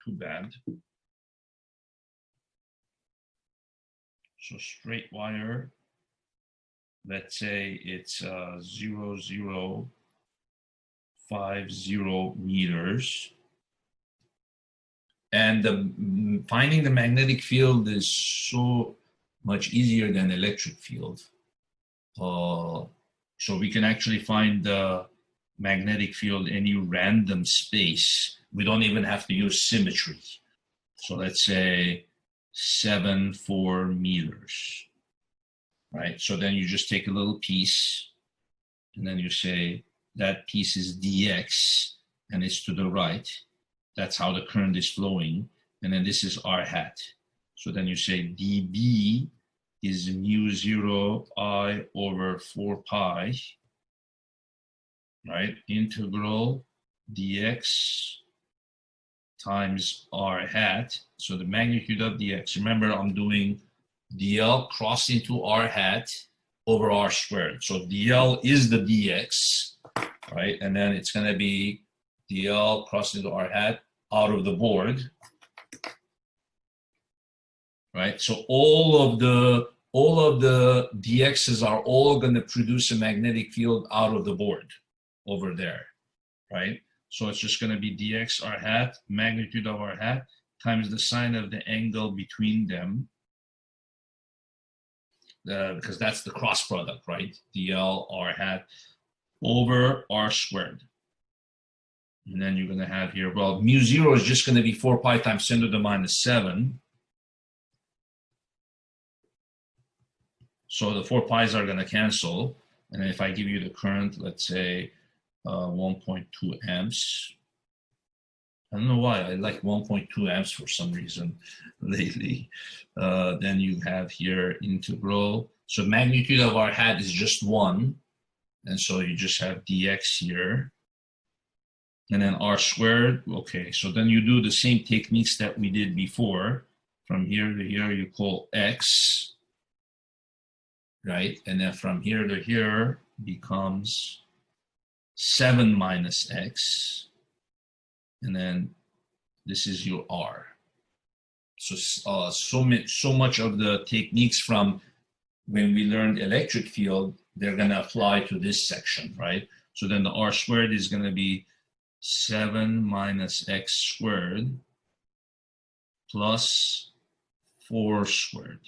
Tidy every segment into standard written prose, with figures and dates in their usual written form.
too bad. So straight wire, let's say it's 0.050 meters. And finding the magnetic field is so much easier than electric field. So we can actually find the magnetic field any random space. We don't even have to use symmetry. So let's say 7.4 meters, right? So then you just take a little piece and then you say that piece is dx and it's to the right. That's how the current is flowing. And then this is r hat. So then you say dB is mu 0 I over 4 pi, right? Integral dx times r hat. So the magnitude of dx, remember I'm doing dl cross into r hat over r squared. So dl is the dx, right? And then it's going to be dl cross into r hat out of the board, right? So all of the dx's are all going to produce a magnetic field out of the board over there, right? So it's just going to be dx r hat, magnitude of r hat, times the sine of the angle between them, because that's the cross product, right? dl r hat over r squared. And then you're going to have here, well, mu 0 is just going to be 4 pi times 10 to the minus 7. So the 4 pi's are going to cancel. And if I give you the current, let's say 1.2 amps. I don't know why I like 1.2 amps for some reason lately. Then you have here integral. So magnitude of r hat is just 1. And so you just have dx here. And then r squared. Okay, so then you do the same techniques that we did before. From here to here, you call x. Right? And then from here to here becomes 7 minus x. And then this is your r. So much of the techniques from when we learned electric field, they're going to apply to this section, right? So then the r squared is going to be 7 minus x squared plus 4 squared.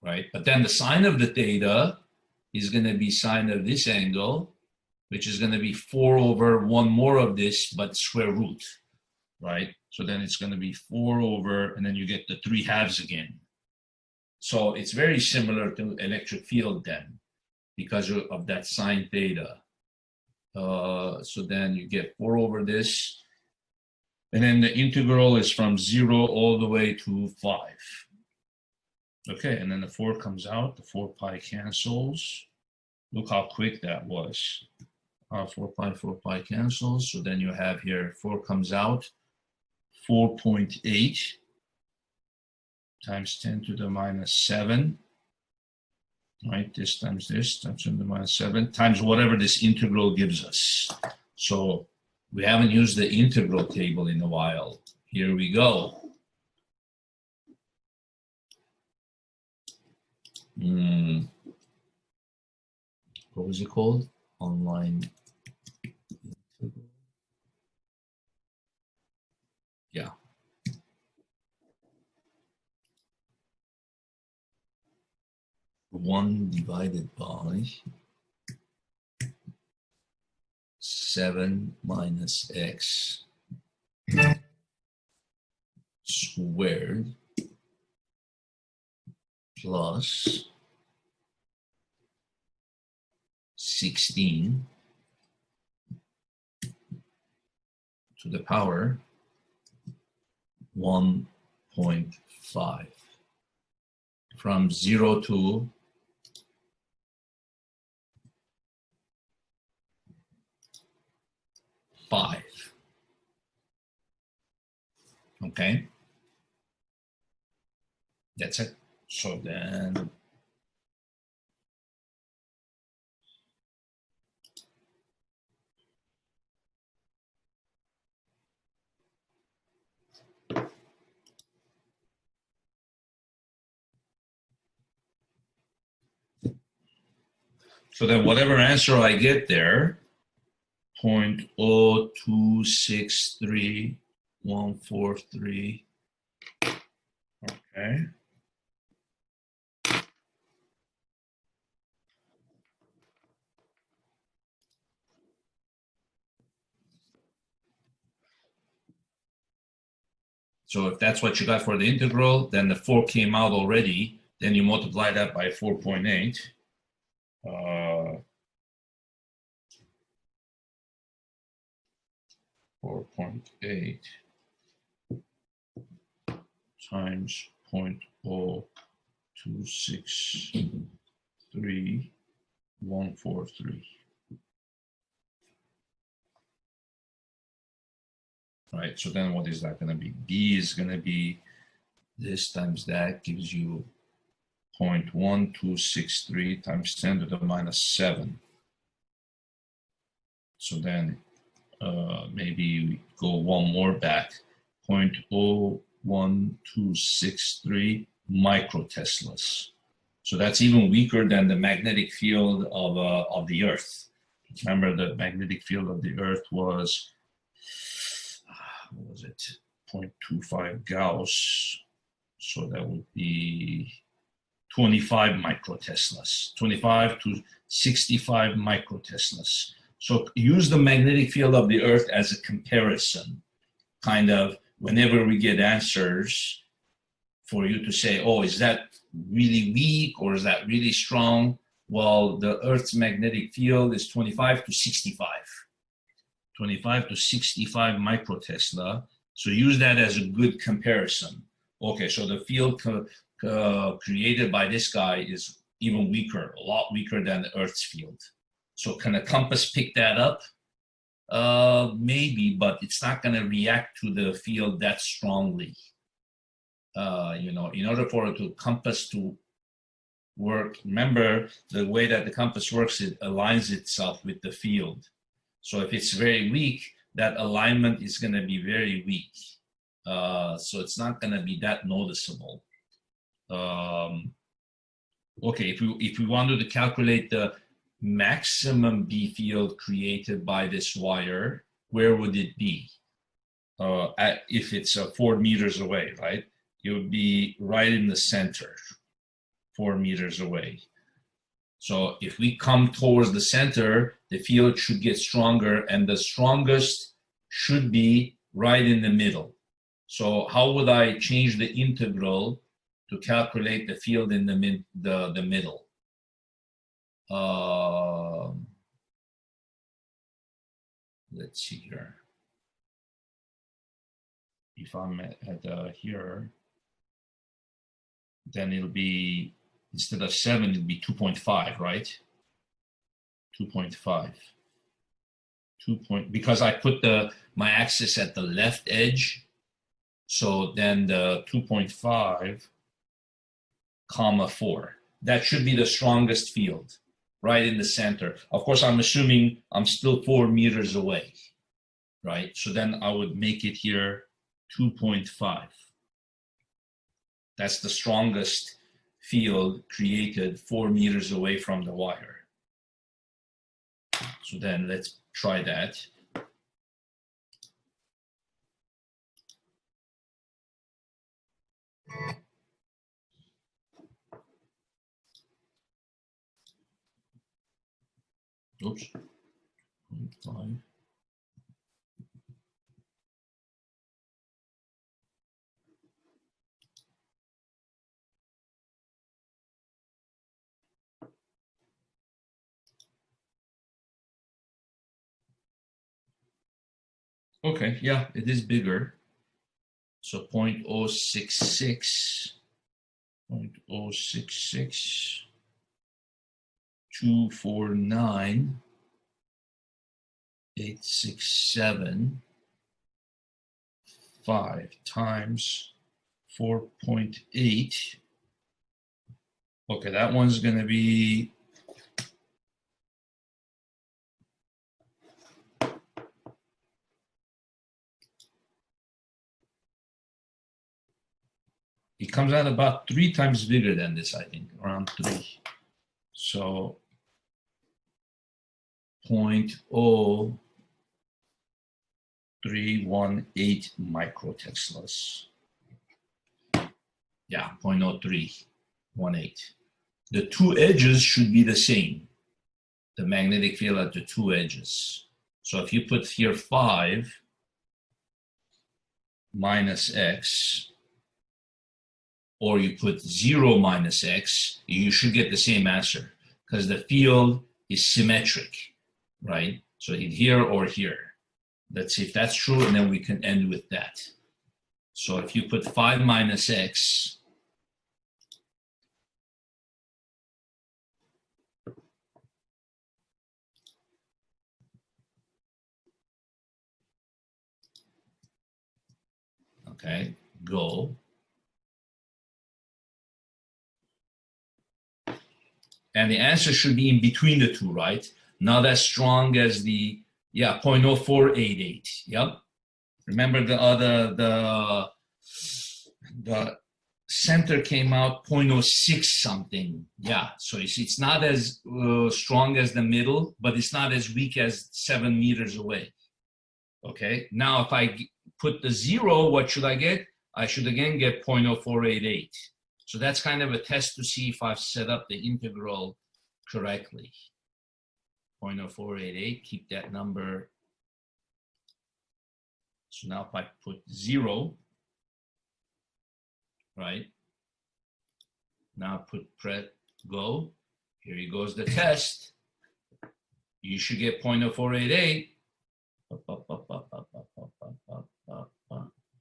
Right? But then the sine of the theta is going to be sine of this angle, which is going to be 4 over 1 more of this, but square root, right? So then it's going to be 4 over, and then you get the 3/2 again. So it's very similar to electric field then, because of that sine theta. So then you get 4 over this, and then the integral is from 0 all the way to 5. Okay, and then the 4 comes out, the 4 pi cancels. Look how quick that was. 4 pi cancels. So then you have here 4 comes out, 4.8 times 10 to the minus 7. Right, this times 10 to the minus 7 times whatever this integral gives us. So we haven't used the integral table in a while. Here we go. What was it called? Online. Yeah. One divided by 7 minus x squared plus 16 to the power 1.5 from 0 to 5. Okay, that's it. So then So then whatever answer I get there, 0.0263143, okay. So if that's what you got for the integral, then the 4 came out already. Then you multiply that by 4.8. 4.8 times 0.0263143. Right, so then what is that going to be? B is going to be this times that gives you 0.1263 times 10 to the minus 7. So then maybe go one more back, 0.01263 microteslas. So that's even weaker than the magnetic field of the Earth. Remember, the magnetic field of the Earth was, what was it, 0.25 Gauss. So that would be 25 microteslas, 25 to 65 microteslas. So use the magnetic field of the Earth as a comparison, kind of whenever we get answers for you to say, oh, is that really weak or is that really strong? Well, the Earth's magnetic field is 25 to 65. 25 to 65 microtesla. So use that as a good comparison. Okay, so the field created by this guy is even weaker, a lot weaker than the Earth's field. So can a compass pick that up? Maybe, but it's not going to react to the field that strongly. You know, in order for the compass to work, remember the way that the compass works, it aligns itself with the field. So if it's very weak, that alignment is going to be very weak. So it's not going to be that noticeable. Okay, if we wanted to calculate the maximum B field created by this wire, where would it be? If it's 4 meters away, right? It would be right in the center, 4 meters away. So if we come towards the center, the field should get stronger, and the strongest should be right in the middle. So how would I change the integral to calculate the field in the middle? Let's see here. If I'm at here, then it'll be, instead of 7, it'll be 2.5, right? 2.5. Because I put my axis at the left edge, so then the 2.5, comma 4. That should be the strongest field, right in the center. Of course, I'm assuming I'm still 4 meters away, right? So then I would make it here 2.5. That's the strongest field created 4 meters away from the wire. So then let's try that. Oops. 0.5. Okay, yeah, it is bigger. So 0.066, 0.066, 249, 867, 5 times 4.8. Okay, that one's going to be it comes out about 3 times bigger than this, I think, around 3. So 0.0318 microteslas. Yeah, 0.0318. The two edges should be the same. The magnetic field at the two edges. So if you put here 5 minus x, or you put 0 minus x, you should get the same answer because the field is symmetric, right? So here or here. Let's see if that's true, and then we can end with that. So if you put 5 minus x, okay, go. And the answer should be in between the two, right? Not as strong as the, yeah, 0.0488. Yep. Remember the center came out 0.06 something. Yeah. So you see, it's not as strong as the middle, but it's not as weak as 7 meters away. Okay. Now, if I put the 0, what should I get? I should again get 0.0488. So that's kind of a test to see if I've set up the integral correctly. 0.0488, keep that number. So now if I put 0, right? Now put go. Here goes the test. You should get 0.0488.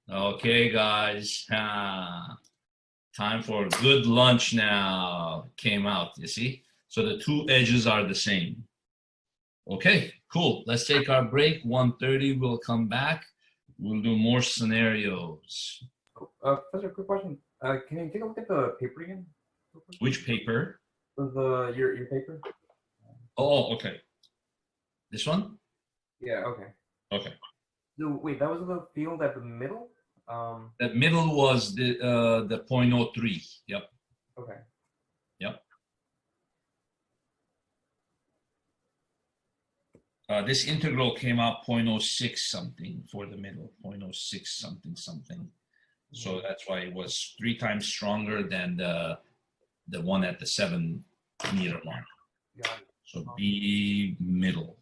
Okay, guys. Time for a good lunch now. Came out, you see? So the two edges are the same. Okay, cool. Let's take our break. 1:30, we'll come back. We'll do more scenarios. Professor, quick question. Can you take a look at the paper again? Which paper? Your paper. Oh, okay. This one? Yeah, okay. Okay. So wait, that was the field at the middle? The middle was the 0.03. Yep. Okay. Yep. This integral came out 0.06 something for the middle, 0.06 something something. So that's why it was 3 times stronger than the one at the 7 meter mark. Got it. So B middle.